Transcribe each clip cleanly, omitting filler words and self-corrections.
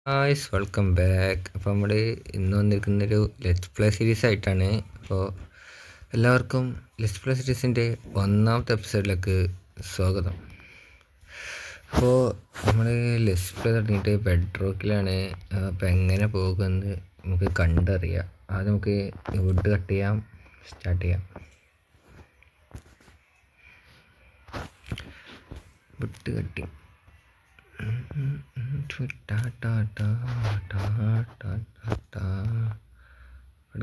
ഹായ്സ് welcome back. അപ്പോൾ നമ്മൾ ഇന്ന് വന്നിരിക്കുന്നൊരു ലെറ്റ്സ് പ്ലേ സീരീസ് ആയിട്ടാണ്. അപ്പോൾ എല്ലാവർക്കും ലെറ്റ്സ് പ്ലേ സീരീസിൻ്റെ ഒന്നാമത്തെ എപ്പിസോഡിലേക്ക് സ്വാഗതം. അപ്പോൾ നമ്മൾ ലെറ്റ്സ് പ്ലേ തുടങ്ങിയിട്ട് ബെഡ് റോക്കിലാണ്. അപ്പോൾ എങ്ങനെ പോകുമെന്ന് നമുക്ക് കണ്ടറിയാം. ആദ്യം നമുക്ക് വുഡ് കട്ട് ചെയ്യാം, സ്റ്റാർട്ട് ചെയ്യാം. വുഡ് കട്ടിങ്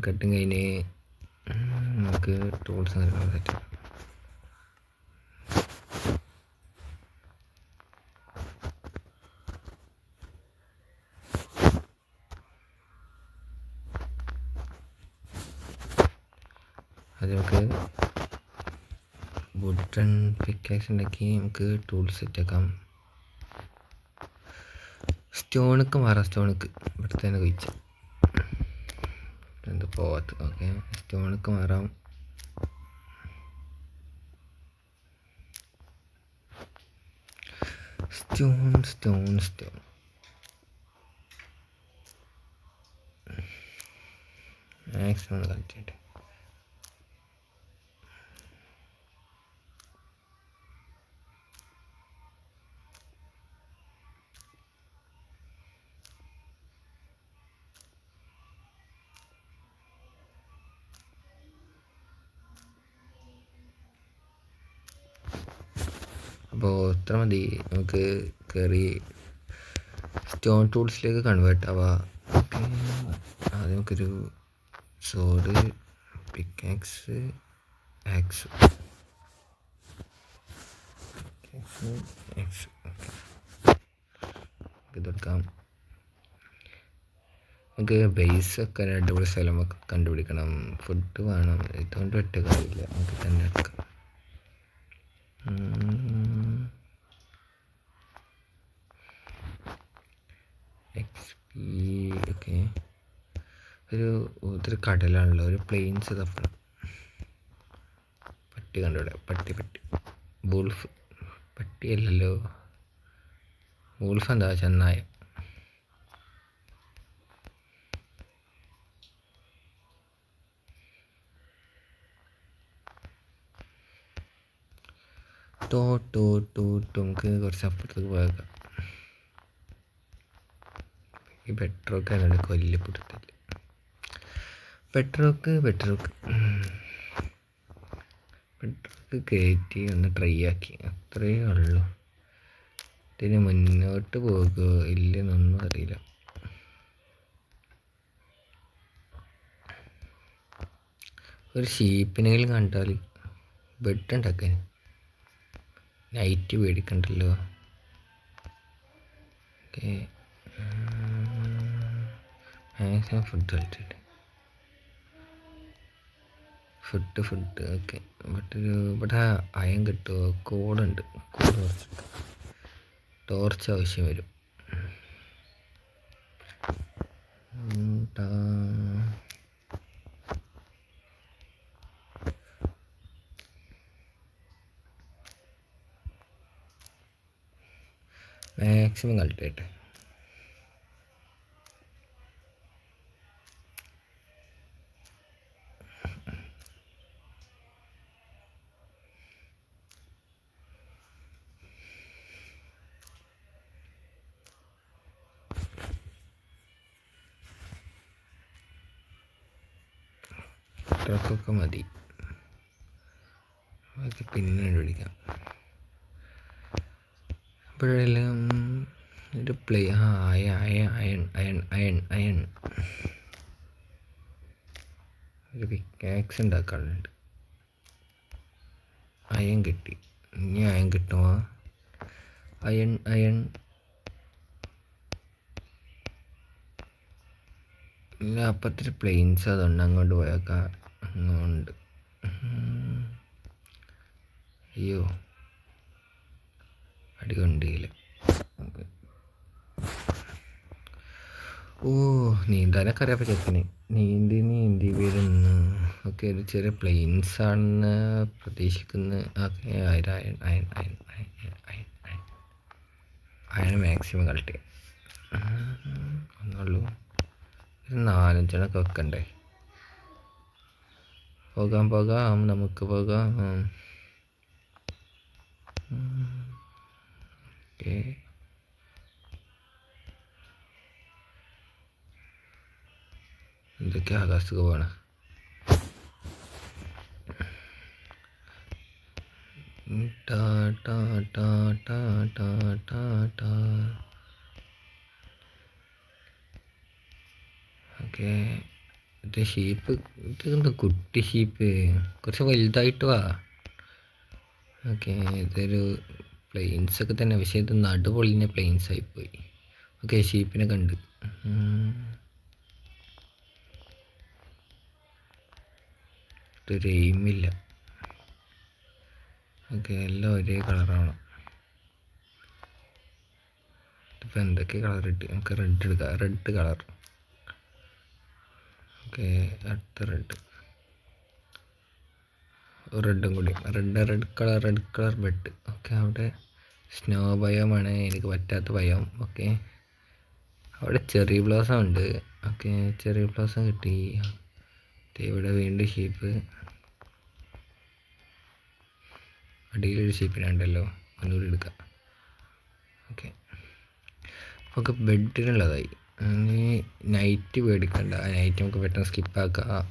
കട്ടിങ് കഴിഞ്ഞ് നമുക്ക് ടൂൾസ് സെറ്റ്. അത് നമുക്ക് വുഡൻ പിക്കാക്സ് ഉണ്ടാക്കി നമുക്ക് ടൂൾസ് സെറ്റാക്കാം. സ്റ്റോണിക്ക് മാറാം. സ്റ്റോണിക്ക് ഇവിടുത്തെ തന്നെ കഴിച്ച എന്ത് പോവാത്ത. ഓക്കെ, സ്റ്റോണിക്ക് മാറാം. സ്റ്റോൺ സ്റ്റോൺ സ്റ്റോൺ മാക്സിമം കളിച്ചിട്ട് അപ്പോൾ ഇത്ര മതി. നമുക്ക് കയറി സ്റ്റോൺ ടൂൾസിലേക്ക് കൺവേർട്ട് ആവാം. ഓക്കെ, ആദ്യം നമുക്കൊരു സോഡ്, പിക്കാക്സ്, ആക്സ് ഇതെടുക്കാം. നമുക്ക് ബേസൊക്കെ അടിപൊളി സ്ഥലമൊക്കെ കണ്ടുപിടിക്കണം. ഫുഡ് വേണം. ഇതുകൊണ്ട് ഒറ്റ കാര്യമില്ല, നമുക്ക് തന്നെ എടുക്കാം. ഓക്കെ, ഒരു കടലാണല്ലോ, ഒരു പ്ലെയിൻസ് തപ്പണം. പട്ടി കണ്ടുവിടെ. പട്ടി വൂൾഫ്. പട്ടിയല്ലല്ലോ, വൂൾഫ് എന്താ ചെന്നായ. നമുക്ക് കുറച്ച് അപ്പുറത്തേക്ക് പോയേക്കാം. ഈ ബെഡ്റോക്ക് അതിനോട് കൊല്ലപ്പെടുത്തില്ല. ബെഡ്റോക്ക് കയറ്റി ഒന്ന് ട്രൈ ആക്കി, അത്രയേ ഉള്ളൂ. ഇതിന് മുന്നോട്ട് പോകുമോ ഇല്ലെന്നൊന്നും അറിയില്ല. ഒരു ഷീപ്പിനെങ്കിലും കണ്ടാൽ ബെഡ് ഉണ്ടാക്കാൻ നൈറ്റ് മേടിക്കണ്ടല്ലോ. ഓക്കെ, മാക്സിമം ഫുഡ് കളിച്ചിട്ട് ഫുഡ് ഓക്കെ. ഇവിടെ അയം കിട്ടുമോ? കോടുണ്ട്. കോട് കുറച്ചിട്ട് ടോർച്ച് ആവശ്യം വരും. മാക്സിമം കളിക്കട്ടെ. ട്രക്കൊക്കെ മതി, അതൊക്കെ പിന്നെ കണ്ടുപിടിക്കാം. അപ്പോഴെല്ലാം ഒരു അയൺ ഒരു പിക്കാക്സ് ഉണ്ടാക്കാറുണ്ട്. അയൺ കിട്ടി. ഇനി അയൺ കിട്ടുമോ? അയൺ ഇല്ല. അപ്പത്തൊരു പ്ലെയിൻസ് അതുകൊണ്ട് അങ്ങോട്ട് പോയേക്കാം. അങ്ങോട്ട് അയ്യോ അടികൊണ്ടില്ല. ഓ, നീന്താനൊക്കെ അറിയാം. ചെക്കന് നീന്തി വരുന്നു. ഓക്കെ, ഒരു ചെറിയ പ്ലെയിൻസ് ആണെന്ന് പ്രതീക്ഷിക്കുന്നു. ഓക്കെ, അയൺ മാക്സിമം കളക്ട് ചെയ്യാം. ഉള്ളൂ. ഒരു 4-5 വെക്കണ്ടേ? പോകാം, നമുക്ക് പോകാം. ഓക്കെ, എന്തൊക്കെ ആകാശത്ത് പോവാണ്. ഓക്കെ, ഇത് ഷീപ്പ്, ഇതെന്താ കുട്ടി ഷീപ്പ്, കുറച്ച് വലുതായിട്ട് വാ. ഓക്കെ, ഇതൊരു പ്ലെയിൻസൊക്കെ തന്നെ, പക്ഷേ ഇത് നടുപൊളിഞ്ഞ പ്ലെയിൻസ് ആയിപ്പോയി. ഓക്കെ, ഷീപ്പിനെ കണ്ട്. ഇതൊരു എയിമില്ല. ഓക്കെ, എല്ലാം ഒരേ കളറാവണം. ഇതിപ്പോൾ എന്തൊക്കെ കളർ ഇട്ട്, നമുക്ക് റെഡ് എടുക്കാം. Red colour. ഓക്കെ, അടുത്ത റെഡും കൂടി. Red colour bed. ഓക്കെ, അവിടെ സ്നോ ബയോമാണ് എനിക്ക് പറ്റാത്ത ഭയം. ഓക്കെ, അവിടെ ചെറി ബ്ലോസം ഉണ്ട്. ഓക്കെ, ചെറി ബ്ലോസം കിട്ടി. ഇവിടെ വീണ്ടും ഷീപ്പ്. അടിയിലൊരു ഷീപ്പിനുണ്ടല്ലോ, ഒന്നുകൂടി എടുക്കാം. ഓക്കെ, ബെഡിനുള്ളതായി. ഇനി നൈറ്റ് പേടിക്കണ്ട, നൈറ്റ് നമുക്ക് പെട്ടെന്ന് സ്കിപ്പാക്കാം.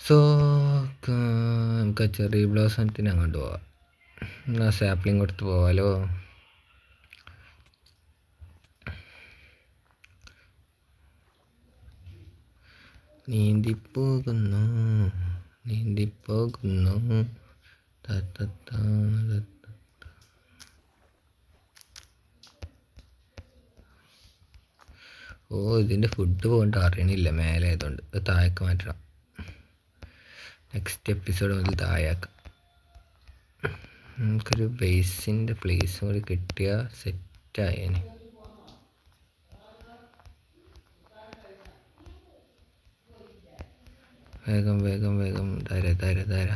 സോ നമുക്ക് ചെറിയ ബ്ലോസത്തിന് അങ്ങോട്ട് പോവാം. എന്നാൽ സാപ്ലിങ് കൊടുത്ത് പോവാലോ. നീന്തിപ്പോകുന്നു ഇതിൻ്റെ ഫുഡ് പോകേണ്ട അറിയണില്ല, മേലെ ആയതുകൊണ്ട് ഇത് താഴേക്ക് മാറ്റണം. നെക്സ്റ്റ് എപ്പിസോഡ് മുതൽ താഴേക്കാം. നമുക്കൊരു ബേസിൻ്റെ പ്ലേസും കൂടി കിട്ടിയാൽ സെറ്റായേനെ. വേഗം തര.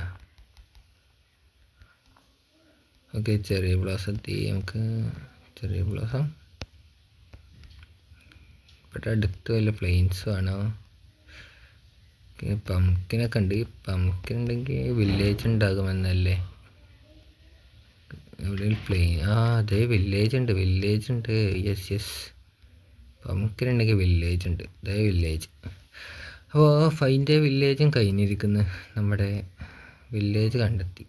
ഓക്കെ, ചെറിയ ബ്ലോസം എത്തി. നമുക്ക് ചെറിയ ബ്ലോസം ഇവിടെ അടുത്ത് വല്ല പ്ലെയിൻസ് വേണോ? പംകിനൊക്കെ ഉണ്ട്. പംകിൻ ഉണ്ടെങ്കിൽ വില്ലേജ് ഉണ്ടാകുമെന്നല്ലേ. ഇവിടെ പ്ലെയിൻ, അതെ വില്ലേജ് ഉണ്ട്. യെസ്, പംകിൻ ഉണ്ടെങ്കിൽ വില്ലേജ് ഉണ്ട്. അതേ വില്ലേജ്. അപ്പോൾ ഫൈൻ്റെ വില്ലേജും കഴിഞ്ഞിരിക്കുന്നു. നമ്മുടെ വില്ലേജ് കണ്ടെത്തി.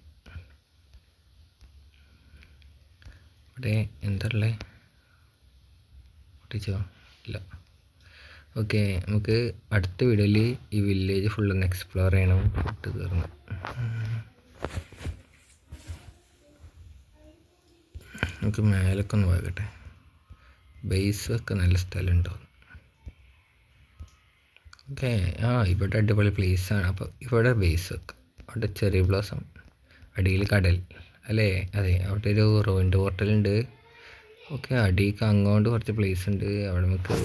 ഇവിടെ എന്തല്ലേ പൊട്ടിച്ചോ? ഇല്ല. ഓക്കെ, നമുക്ക് അടുത്ത വീഡിയോയിൽ ഈ വില്ലേജ് ഫുള്ളൊന്ന് എക്സ്പ്ലോർ ചെയ്യണം. ഫുഡ് കയറണം. നമുക്ക് മേലൊക്കെ ഒന്ന് പോകട്ടെ. ബേസൊക്കെ നല്ല സ്ഥലമുണ്ടോ? ഓക്കെ, ഇവിടെ അടിപൊളി പ്ലേസാണ്. അപ്പോൾ ഇവിടെ ബേസ് വെക്കാം. അവിടെ ചെറിയ ബ്ലോസം, അടിയിൽ കടൽ അല്ലേ? അതെ, അവിടെ ഒരു റോയിൻ്റെ പോർട്ടലുണ്ട്. ഓക്കെ, അടിയിലേക്ക് അങ്ങോട്ട് കുറച്ച് പ്ലേസ് ഉണ്ട്. അവിടെ നമുക്ക്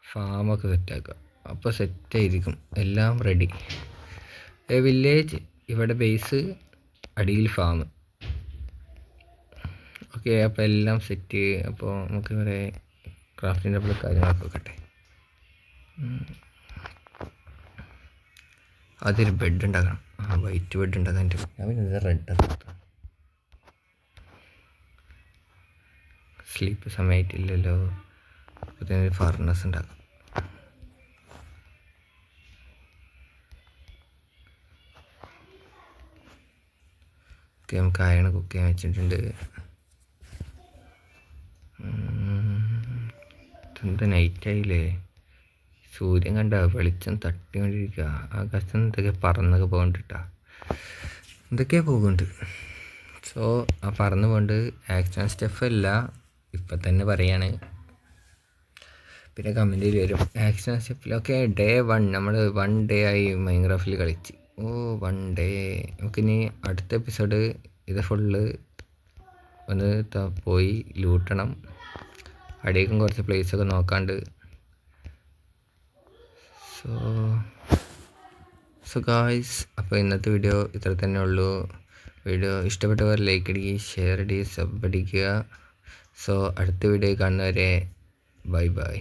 ഫാമൊക്കെ സെറ്റാക്കാം. അപ്പോൾ സെറ്റായിരിക്കും, എല്ലാം റെഡി. വില്ലേജ്, ഇവിടെ ബേസ്, അടിയിൽ ഫാം. ഓക്കെ, അപ്പോൾ എല്ലാം സെറ്റ്. അപ്പോൾ നമുക്ക് ഇവിടെ ക്രാഫ്റ്റിൻ്റെ അപ്പോൾ കാര്യങ്ങളൊക്കെ വെക്കട്ടെ. അതൊരു ബെഡ് ഉണ്ടാക്കണം. വൈറ്റ് ബെഡ് ഉണ്ടാക്കാൻ. ഞാൻ പിന്നെ റെഡ് സ്ലീപ്പ് സമയമായിട്ടില്ലല്ലോ. അപ്പോൾ ഫർണസ് ഉണ്ടാക്കാം. ഓക്കെ, നമുക്ക് അയൺ കുക്ക് ചെയ്യാൻ വെച്ചിട്ടുണ്ട്. എന്താ നൈറ്റായില്ലേ? സൂര്യൻ കണ്ട വെളിച്ചം തട്ടിക്കൊണ്ടിരിക്കുക. ആകാശം എന്തൊക്കെ പറന്നൊക്കെ പോകണ്ടിട്ടാ, എന്തൊക്കെയാ പോകുന്നുണ്ട്. സോ ആ പറന്ന് പോണ്ട് ആക്ഷൻ സ്റ്റെഫല്ല, ഇപ്പം തന്നെ പറയാണ്. പിന്നെ കമൻറ്റിൽ വരും ആക്ഷൻ സ്റ്റെപ്പിൽ. ഓക്കെ, ഡേ 1 നമ്മൾ 1 ഡേ ആയി മൈൻക്രാഫ്റ്റിൽ കളിച്ച്. 1 ഡേ. നമുക്കിനി അടുത്ത എപ്പിസോഡ് ഇത് ഫുള്ള് ഒന്ന് പോയി ലൂട്ടണം. അടിയേക്കും കുറച്ച് പ്ലേസൊക്കെ നോക്കാണ്ട്. സോ ഗായ്സ്, അപ്പോൾ ഇന്നത്തെ വീഡിയോ ഇത്ര തന്നെ ഉള്ളൂ. വീഡിയോ ഇഷ്ടപ്പെട്ടവർ ലൈക്ക് അടിക്കുക, ഷെയർ അടിക്കുക, സബ് അടിക്കുക. സോ അടുത്ത വീഡിയോ കാണുന്നവരെ ബൈ ബൈ.